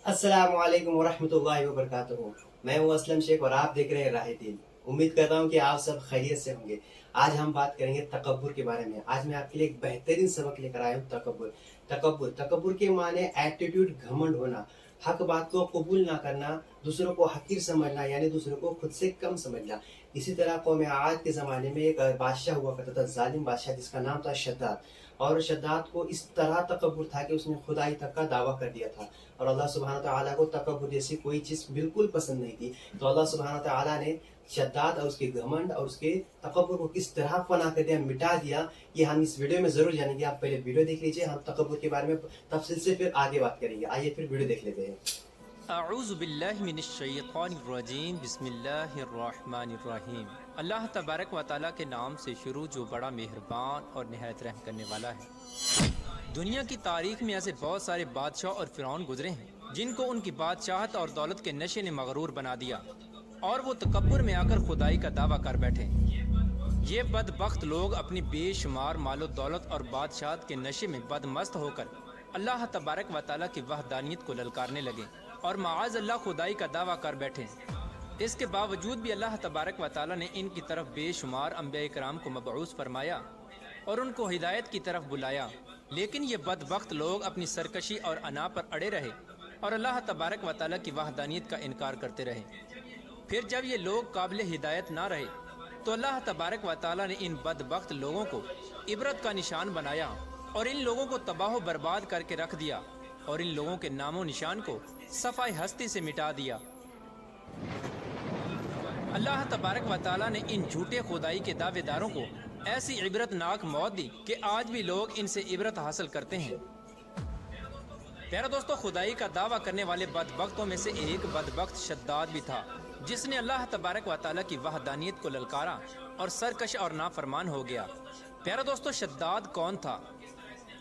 अस्सलाम वालेकुम वरहमतुल्लाहि वबरकातुहू। मैं हूँ असलम शेख और आप देख रहे हैं राह दीन। उम्मीद करता हूँ कि आप सब खैरियत से होंगे। आज हम बात करेंगे तकब्बुर के बारे में। आज मैं आपके लिए एक बेहतरीन सबक लेकर आया हूँ। तकब्बुर तकब्बुर तकब्बुर के माने एटीट्यूड, घमंड होना, हक बात को कबूल ना करना, दूसरों को हकीर समझना यानी दूसरों को खुद से कम समझना। इसी तरह कौम आद के ज़माने में एक बादशाह हुआ करता था, जालिम बादशाह, जिसका नाम था शद्दाद। और शद्दाद को इस तरह तकब्बुर था कि उसने खुदाई तक का दावा कर दिया था। और अल्लाह सुब्हानहू तआला को तकब्बुर जैसी कोई चीज़ बिल्कुल पसंद नहीं थी। तो अल्लाह सुब्हानहू तआला ने शद्दाद और उसके घमंड और उसके तकब्बुर को किस तरह फना कर दिया, मिटा दिया, ये हम इस वीडियो में ज़रूर जानेंगे। आप पहले वीडियो देख लीजिए, हम तकब्बुर के बारे में तफसील से फिर आगे बात करेंगे। आइए फिर वीडियो देख लेते हैं। अऊज़ु बिल्लाहि मिनश्शैतानिर्रजीम, बिस्मिल्लाहिर्रहमानिर्रहीम। अल्लाह तबारक व तआला के नाम से शुरू जो बड़ा मेहरबान और निहायत रहम करने वाला है। दुनिया की तारीख में ऐसे बहुत सारे बादशाह और फिरौन गुजरे हैं जिनको उनकी बादशाहत और दौलत के नशे ने मगरूर बना दिया और वो तकब्बुर में आकर खुदाई का दावा कर बैठे। ये बदबख्त लोग अपनी बेशुमार मालो दौलत और बादशाहत के नशे में बदमस्त होकर अल्लाह तबारक व तआला की वहदानियत को ललकारने लगे और माआज़ अल्लाह खुदाई का दावा कर बैठे। इसके बावजूद भी अल्लाह तबारक व तआला ने इनकी तरफ बेशुमार अंबिया कराम को मबऊस फरमाया और उनको हिदायत की तरफ बुलाया, लेकिन ये बदबख्त लोग अपनी सरकशी और अना पर अड़े रहे और अल्लाह तबारक व तआला की वहदानियत का इनकार करते रहे। फिर जब ये लोग काबिल हिदायत ना रहे तो अल्लाह तबारक व तआला ने इन बदबख्त लोगों को इबरत का निशान बनाया और इन लोगों को तबाह बर्बाद करके रख दिया और इन लोगों के नामो निशान को सफ़ाई हस्ती से मिटा दिया। अल्लाह तबारक व तआला ने इन झूठे खुदाई के दावेदारों को ऐसी इबरतनाक मौत दी कि आज भी लोग इनसे इबरत हासिल करते हैं। प्यारे दोस्तों, खुदाई का दावा करने वाले बदबख्तों में से एक बदबख्त शद्दाद भी था, जिसने अल्लाह तबारक व तआला की वहदानियत को ललकारा और सरकश और नाफरमान हो गया। प्यारे दोस्तों, शद्दाद कौन था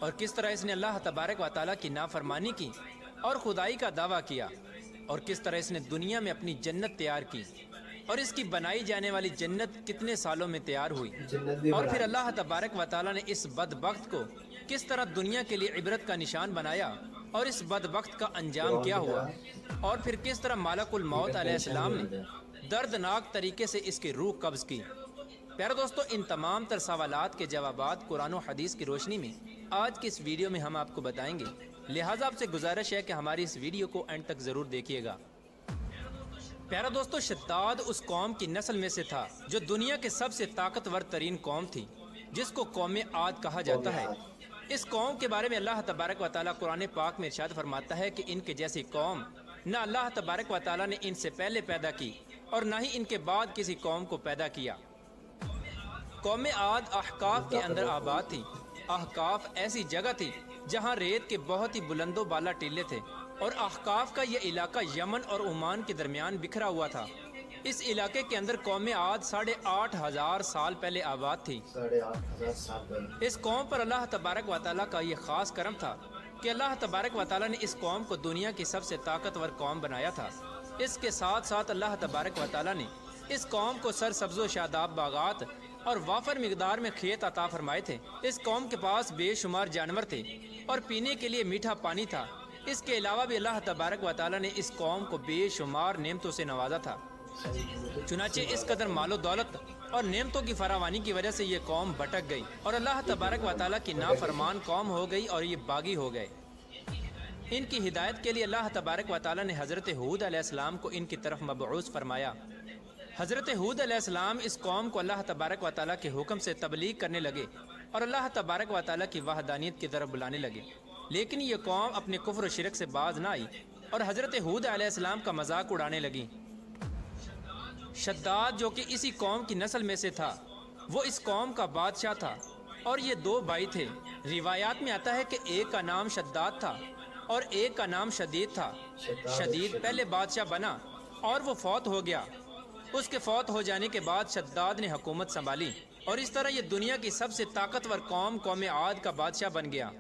और किस तरह इसने अल्लाह तबारक व तआला की नाफरमानी की और खुदाई का दावा किया और किस तरह इसने दुनिया में अपनी जन्नत तैयार की और इसकी बनाई जाने वाली जन्नत कितने सालों में तैयार हुई और फिर अल्लाह तबारक व तआला ने इस बदबख्त को किस तरह दुनिया के लिए इबरत का निशान बनाया और इस बदबख्त का अंजाम क्या हुआ और फिर किस तरह मालकुल मौत अलैहिस्सलाम ने दर्दनाक तरीके से इसकी रूह कब्ज की। प्यारे दोस्तों, इन तमाम तर सवालात के जवाबात कुरान और हदीस की रोशनी में आज की इस वीडियो में हम आपको बताएंगे। लिहाजा आपसे गुजारिश है कि हमारी इस वीडियो को एंड तक ज़रूर देखिएगा। प्यारा दोस्तों, शद्दाद उस कौम की नस्ल में से था जो दुनिया के सबसे ताकतवर तरीन कौम थी, जिसको कौम आद कहा जाता है। इस कौम के बारे में अल्लाह तबारक व तआला कुरान पाक में इरशाद फरमाता है कि इनके जैसी कौम न अल्लाह तबारक व तआला ने इनसे पहले पैदा की और न ही इनके बाद किसी कौम को पैदा किया। कौम आद अहकाफ के अंदर आबाद थी। अहकाफ ऐसी जगह थी जहाँ रेत के बहुत ही बुलंदो बाला टीले थे और अहकाफ का यह इलाका यमन और ओमान के दरमियान बिखरा हुआ था। इस इलाके के अंदर कौम आद 8,500 साल पहले आबाद थी। 8,500 साल पहले इस कौम पर अल्लाह तबारक व तआला का यह ख़ास करम था कि अल्लाह तबारक व तआला ने इस कौम को दुनिया की सबसे ताकतवर कौम बनाया था। इसके साथ साथ अल्लाह तबारक व तआला ने इस कौम को सरसब्ज़ो शादाब बागात और वाफर मिकदार में खेत अता फरमाए थे। इस कौम के पास बेशुमार जानवर थे और पीने के लिए मीठा पानी था। इसके अलावा भी अल्लाह तबारक व तआला ने इस कौम को बेशुमार नेमतों से नवाजा था। चुनाचे इस कदर मालो दौलत और नेमतों की फरावानी की वजह से ये कौम भटक गई और अल्लाह तबारक व तआला की नाफरमान कौम हो गई और ये बागी हो गए। इनकी हिदायत के लिए अल्लाह तबारक व तआला ने हज़रत हूद अलैहिस्सलाम को इनकी तरफ मबऊस फरमाया। हज़रत हूद अलैहिस्सलाम इस कौम को अल्लाह तबारक व तआला के हुक्म से तबलीग करने लगे और अल्लाह तबारक व तआला की वहदानियत की तरफ बुलाने लगे, लेकिन ये कौम अपने कुफ्र और शिरक से बाज ना आई और हज़रत हूद अलैहिस्सलाम का मजाक उड़ाने लगी। शद्दाद जो कि इसी कौम की नस्ल में से था, वो इस कौम का बादशाह था और ये दो भाई थे। रिवायात में आता है कि एक का नाम शद्दाद था और एक का नाम शदीद था। शदीद पहले बादशाह बना और वो फौत हो गया। उसके फौत हो जाने के बाद शद्दाद ने हुकूमत संभाली और इस तरह ये दुनिया की सबसे ताकतवर कौम आद का बादशाह बन गया।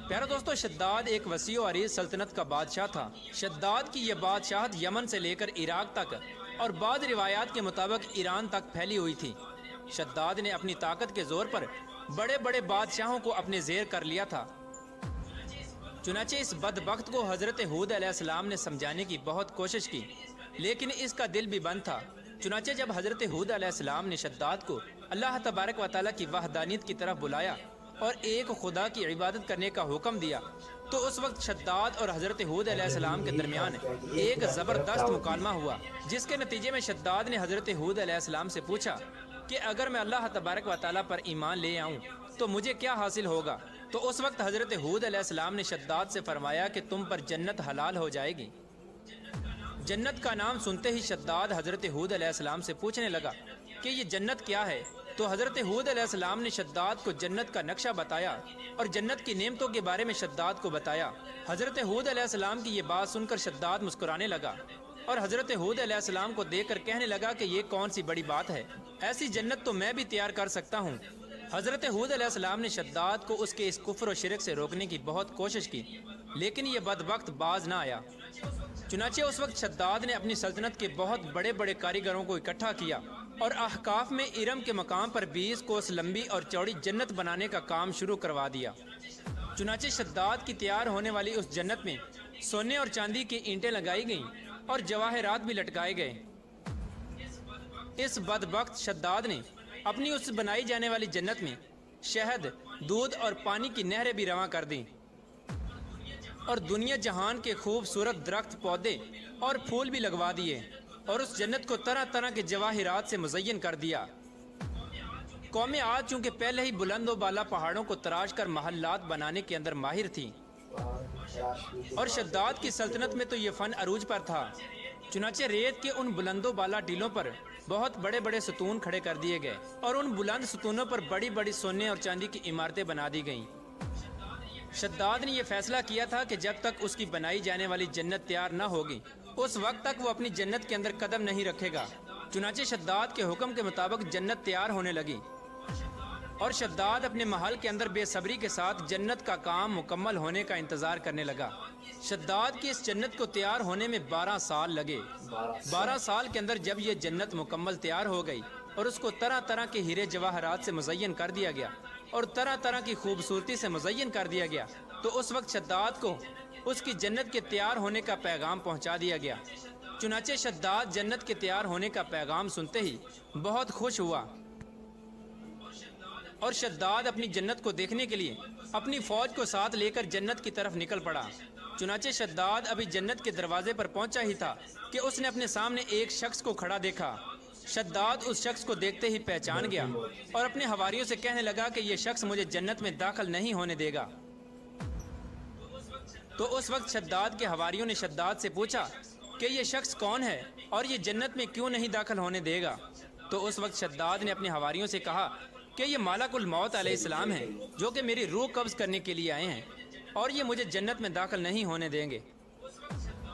प्यारे दोस्तों, शद्दाद एक वसी और अरीज सल्तनत का बादशाह था। शद्दाद की यह बादशाहत यमन से लेकर इराक तक और बाद रिवायात के मुताबिक ईरान तक फैली हुई थी। शद्दाद ने अपनी ताकत के जोर पर बड़े बड़े बादशाहों को अपने जेर कर लिया था। चुनाचे इस बदबख्त को हज़रत हूद अलैहिस्सलाम ने समझाने की बहुत कोशिश की, लेकिन इसका दिल भी बंद था। चुनाचे जब हज़रत हूद अलैहिस्सलाम ने शद्दाद को अल्लाह तबारक व तआला की वहदानियत की तरफ बुलाया और एक खुदा की इबादत करने का हुक्म दिया, तो उस वक्त शद्दाद और हज़रत हूद अलैहिस्सलाम के दरमियान एक ज़बरदस्त मुकालमा हुआ, जिसके नतीजे में शद्दाद ने हज़रत हूद अलैहिस्सलाम से पूछा कि अगर मैं अल्लाह तबारक व तआला पर ईमान ले आऊँ तो मुझे क्या हासिल होगा। तो उस वक्त हज़रत हूद अलैहिस्सलाम ने शद्दाद से फरमाया कि तुम पर जन्नत हलाल हो जाएगी। जन्नत का नाम सुनते ही शद्दाद हज़रत हूद अलैहिस्सलाम से पूछने लगा कि ये जन्नत क्या है। तो हज़रत हूद अलैहिस्सलाम ने शद्दाद को जन्नत का नक्शा बताया और जन्नत की नेमतों के बारे में शद्दाद को बताया। हज़रत हूद अलैहिस्सलाम की ये बात सुनकर शद्दाद मुस्कुराने लगा और हज़रत हूद अलैहिस्सलाम को देखकर कहने लगा कि ये कौन सी बड़ी बात है, ऐसी जन्नत तो मैं भी तैयार कर सकता हूँ। हज़रत हूद अलैहिस्सलाम ने शद्दाद को उसके इस कुफ्र और शिरक से रोकने की बहुत कोशिश की, लेकिन ये बदबख्त बाज ना आया। चुनाचे उस वक्त शद्दाद ने अपनी सल्तनत के बहुत बड़े बड़े कारीगरों को इकट्ठा किया और अहकाफ में इरम के मकाम पर 20 कोस लंबी और चौड़ी जन्नत बनाने का काम शुरू करवा दिया। चुनाचे शद्दाद की तैयार होने वाली उस जन्नत में सोने और चांदी की ईंटें लगाई गईं और जवाहरात भी लटकाए गए। इस बदबख्त शद्दाद ने अपनी उस बनाई जाने वाली जन्नत में शहद, दूध और पानी की नहरें भी रवां कर दी और दुनिया जहान के खूबसूरत दरख्त, पौधे और फूल भी लगवा दिए और उस जन्नत को तरह तरह के जवाहिरात से मुज़य्यन कर दिया। कौम आद चूँकि पहले ही बुलंद व बाला पहाड़ों को तराश कर महल्लात बनाने के अंदर माहिर थी और शद्दाद की सल्तनत में तो ये फ़न अरूज पर था। चुनाचे रेत के उन बुलंदो बाला टीलों पर बहुत बड़े बड़े सतून खड़े कर दिए गए और उन बुलंद सतूनों पर बड़ी बड़ी सोने और चांदी की इमारतें बना दी गईं। शद्दाद ने यह फैसला किया था कि जब तक उसकी बनाई जाने वाली जन्नत तैयार न होगी उस वक्त तक वो अपनी जन्नत के अंदर कदम नहीं रखेगा। चुनाचे शद्दाद के हुक्म के मुताबिक जन्नत तैयार होने लगी और शद्दाद अपने महल के अंदर बेसब्री के साथ जन्नत का काम मुकम्मल होने का इंतज़ार करने लगा। शद्दाद की इस जन्नत को तैयार होने में 12 साल लगे। 12 साल के अंदर जब ये जन्नत मुकम्मल तैयार हो गई और उसको तरह तरह के हीरे जवाहरात से मुज़य्यन कर दिया गया और तरह तरह की खूबसूरती से मुज़य्यन कर दिया गया, तो उस वक्त शद्दाद को उसकी जन्नत के तैयार होने का पैगाम पहुंचा दिया गया। चुनाचे शद्दाद जन्नत के तैयार होने का पैगाम सुनते ही बहुत खुश हुआ और शद्दाद अपनी जन्नत को देखने के लिए अपनी फौज को साथ लेकर जन्नत की तरफ निकल पड़ा। चुनाचे शद्दाद अभी जन्नत के दरवाजे पर पहुंचा ही था कि उसने अपने सामने एक शख्स को खड़ा देखा। शद्दाद उस शख्स को देखते ही पहचान गया और अपने हवारियों से कहने लगा कि यह शख्स मुझे जन्नत में दाखिल नहीं होने देगा। तो उस वक्त शद्दाद के हवारियों ने शद्दाद से पूछा कि यह शख्स कौन है और ये जन्नत में क्यों नहीं दाखिल होने देगा। तो उस वक्त शद्दाद ने अपने हवारियों से कहा कि ये मालकुल मौत अलैहिस्सलाम है जो कि मेरी रूह कब्ज़ करने के लिए आए हैं और ये मुझे जन्नत में दाखिल नहीं होने देंगे।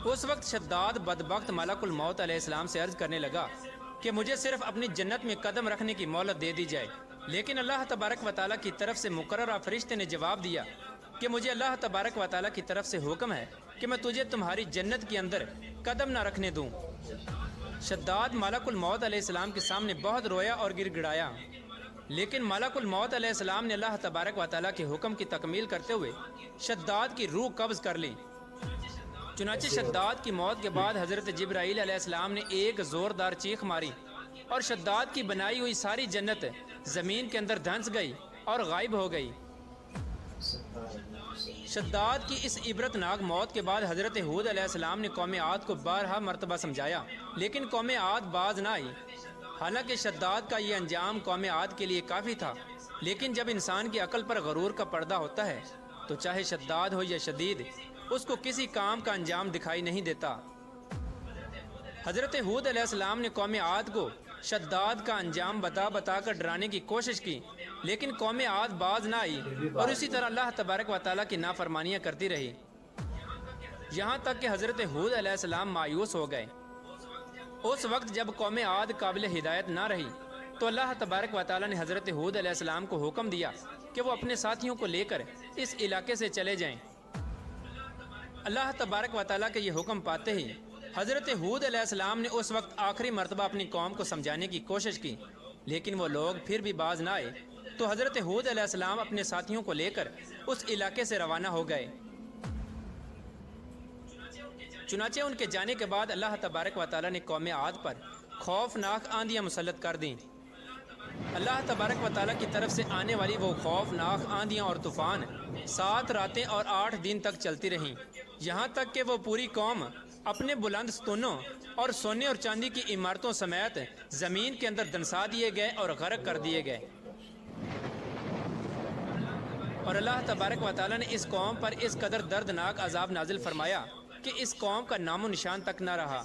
उस वक्त शद्दाद बदबख्त मालकुल मौत अलैहिस्सलाम से अर्ज़ करने लगा कि मुझे सिर्फ अपनी जन्नत में कदम रखने की मोहलत दे दी जाए, लेकिन अल्लाह तबारक व तआला की तरफ से मुकर्रर फरिश्ते ने जवाब दिया कि मुझे अल्लाह तबारक व तआला की तरफ से हुक्म है कि मैं तुझे तुम्हारी जन्नत के अंदर कदम ना रखने दूँ। शद्दाद मालकुल मौत अलैहिस्सलाम के सामने बहुत रोया और गिड़गिड़ाया, लेकिन मालकुल मौत अलैहिस्सलाम ने अल्लाह तबारक व तआला के हुक्म की तकमील करते हुए शद्दाद की रूह कब्ज़ कर ली। चुनाचे शद्दाद की मौत के बाद हज़रत जिब्राईल अलैहिस्सलाम ने एक ज़ोरदार चीख मारी और शद्दाद की बनाई हुई सारी जन्नत ज़मीन के अंदर धंस गई और गायब हो गई। शद्दाद की इस इबरतनाक मौत के बाद हज़रत हूद अलैहिस्सलाम ने कौम आद को 12 मरतबा समझाया, लेकिन कौम आद बाज ना आई। हालांकि शद्दाद का ये अंजाम कौम आद के लिए काफ़ी था, लेकिन जब इंसान की अकल पर गरूर का पर्दा होता है तो चाहे शद्दाद हो या शदीद, उसको किसी काम का अंजाम दिखाई नहीं देता। हज़रत हूद अलैहिस्सलाम ने कौम आद को शद्दाद का अंजाम बता बता कर डराने की कोशिश की, लेकिन कौम आद बाज ना आई और इसी तरह अल्लाह तबारक व तआला की नाफरमानियाँ करती रही, यहाँ तक कि हज़रत हूद अलैहिस्सलाम मायूस हो गए। उस वक्त जब कौम आद काबिल हिदायत ना रही तो अल्लाह तबारक व तआला ने हज़रत हूद अलैहिस्सलाम को हुक्म दिया कि वो अपने साथियों को लेकर इस इलाके से चले जाएं। अल्लाह तबारक व तआला के ये हुक्म पाते ही हज़रत हूद अलैहिस्सलाम ने उस वक्त आखिरी मरतबा अपनी कौम को समझाने की कोशिश की, लेकिन वो लोग फिर भी बाज ना आए। तो हज़रत हूद अलैहिस्सलाम अपने साथियों को लेकर उस इलाके से रवाना हो गए। चुनाचे उनके जाने के बाद अल्लाह तबारक व तआला ने कौम आद पर खौफनाक आंधियाँ मुसल्लत कर दीं। अल्लाह तबारक व तआला की तरफ से आने वाली वो खौफनाक आंधियाँ और तूफ़ान 7 रातें और 8 दिन तक चलती रहीं, यहाँ तक कि वो पूरी कौम अपने बुलंद स्तूनों और सोने और चांदी की इमारतों समेत ज़मीन के अंदर दनसा दिए गए और गर्क कर दिए गए। और अल्लाह तबारक व तआला ने इस कौम पर इस कदर दर्दनाक अजाब नाजिल फरमाया कि इस कौम का नामो निशान तक न रहा।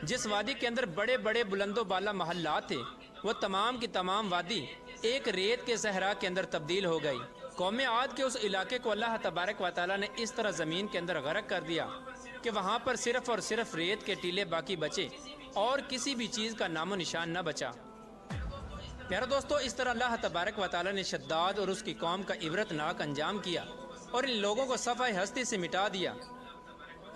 जिस वादी के अंदर बड़े बड़े बुलंदो बाला महल्लात थे, वो तमाम की तमाम वादी एक रेत के सहरा के अंदर तब्दील हो गई। कौम आद के उस इलाके को अल्लाह तबारक व तआला ने इस तरह ज़मीन के अंदर गर्क कर दिया कि वहाँ पर सिर्फ़ और सिर्फ रेत के टीले बाकी बचे और किसी भी चीज़ का नामो निशान न बचा। प्यारे दोस्तों, इस तरह अल्लाह तबारक व तआला ने शद्दाद और उसकी कौम का इबरतनाक अंजाम किया और इन लोगों को सफ़ाए हस्ती से मिटा दिया।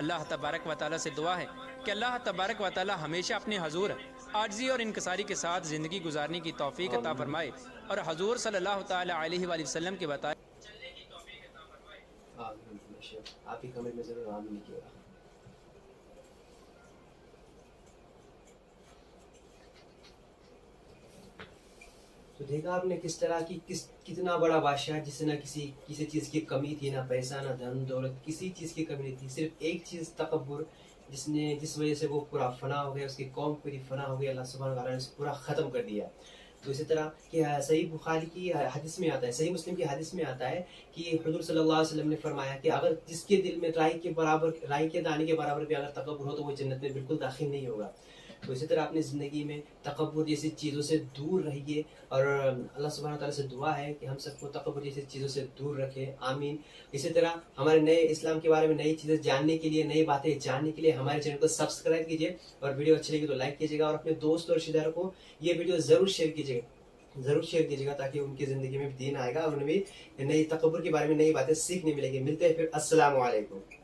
अल्लाह तबारक व तआला से दुआ है कि अल्लाह तबारक व तआला हमेशा अपने हजूर आजिज़ी और इनकसारी के साथ ज़िंदगी गुजारने की तौफीक अता फरमाए और हजूर सल्लल्लाहु तआला अलैहि वसल्लम के बताए। आप ही कमेंट में ज़रूर आमीन लिखिएगा। तो देखा आपने किस तरह की कितना बड़ा बादशाह जिसे ना किसी चीज़ की कमी थी, ना पैसा ना धन दौलत, किसी चीज़ की कमी नहीं थी, सिर्फ एक चीज़ तकब्बुर, जिस वजह से वो पूरा फना हो गया, उसकी कौम पूरी फना हो गई। अल्लाह सुब्हानहू व तआला ने उसे पूरा ख़त्म कर दिया। तो इसी तरह कि सही बुखारी की हदीस में आता है, सही मुस्लिम की हदीस में आता है कि हुज़ूर सल्लल्लाहु अलैहि वसल्लम ने फरमाया कि अगर जिसके दिल में राई के दाने के बराबर भी अगर तकब्बुर हो तो वो जन्नत में बिल्कुल दाखिल नहीं होगा। तो इसी तरह अपनी ज़िंदगी में तकब्बुर जैसी चीज़ों से दूर रहिए और अल्लाह सुब्हानहू व तआला से दुआ है कि हम सबको तकब्बुर जैसी चीज़ों से दूर रखे, आमीन। इसी तरह हमारे नए इस्लाम के बारे में नई चीज़ें जानने के लिए, नई बातें जानने के लिए हमारे चैनल को सब्सक्राइब कीजिए और वीडियो अच्छी लगी तो लाइक कीजिएगा और अपने दोस्त और रिश्तेदारों को ये वीडियो ज़रूर शेयर कीजिएगा ताकि उनकी ज़िंदगी में भी दीन आएगा और उन्हें भी नई तकब्बुर के बारे में नई बातें सीखने मिलेंगी। मिलते हैं फिर। अस्सलामु अलैकुम।